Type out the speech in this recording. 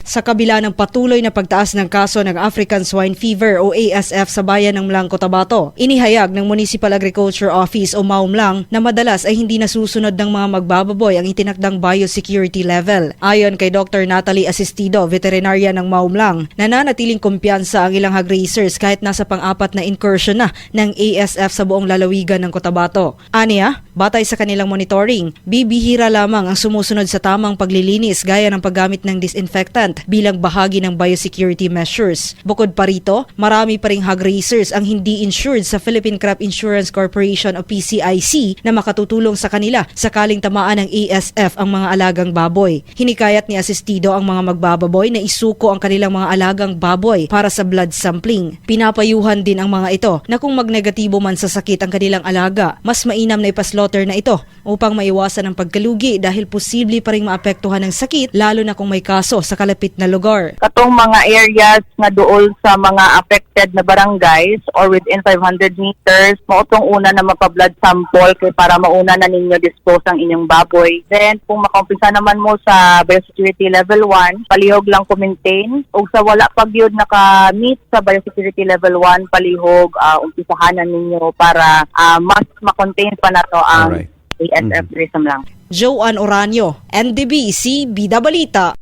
Sa kabila ng patuloy na pagtaas ng kaso ng African Swine Fever o ASF sa bayan ng Mlang, Cotabato, inihayag ng Municipal Agriculture Office o MAUMLang na madalas ay hindi nasusunod ng mga magbababoy ang itinakdang biosecurity level. Ayon kay Dr. Natalie Asistido, veterinarya ng MAUMLang, nananatiling kumpiyansa ang ilang hog raisers kahit nasa pang-apat na incursion na ng ASF sa buong lalawigan ng Cotabato. Aniya, batay sa kanilang monitoring, bibihira lamang ang sumusunod sa tamang paglilinis gaya ng paggamit ng disinfectant bilang bahagi ng biosecurity measures. Bukod pa rito, marami pa ring hog raisers ang hindi insured sa Philippine Crop Insurance Corporation o PCIC na makatutulong sa kanila sakaling tamaan ng ASF ang mga alagang baboy. Hinikayat ni Asistido ang mga magbababoy na isuko ang kanilang mga alagang baboy para sa blood sampling. Pinapayuhan din ang mga ito na kung magnegatibo man sa sakit ang kanilang alaga, mas mainam na ipaslaughter na ito upang maiwasan ang pagkalugi dahil posible pa ring maapektuhan ng sakit lalo na kung may kaso sa kalapit na lugar. Katong mga areas nga dool sa mga affected na barangays or within 500 meters, mautong una na mapa-blood sample kay para mauna na ninyo dispose ang inyong baboy. Then, kung makumpisa naman mo sa biosecurity level 1, palihog lang ku-maintain. O sa wala pag yun naka-meet sa biosecurity level 1, palihog umpisahanan ninyo para mas makontain pa na to ang ASF tourism lang. Joanne Oranio, NDBC, Bida Balita.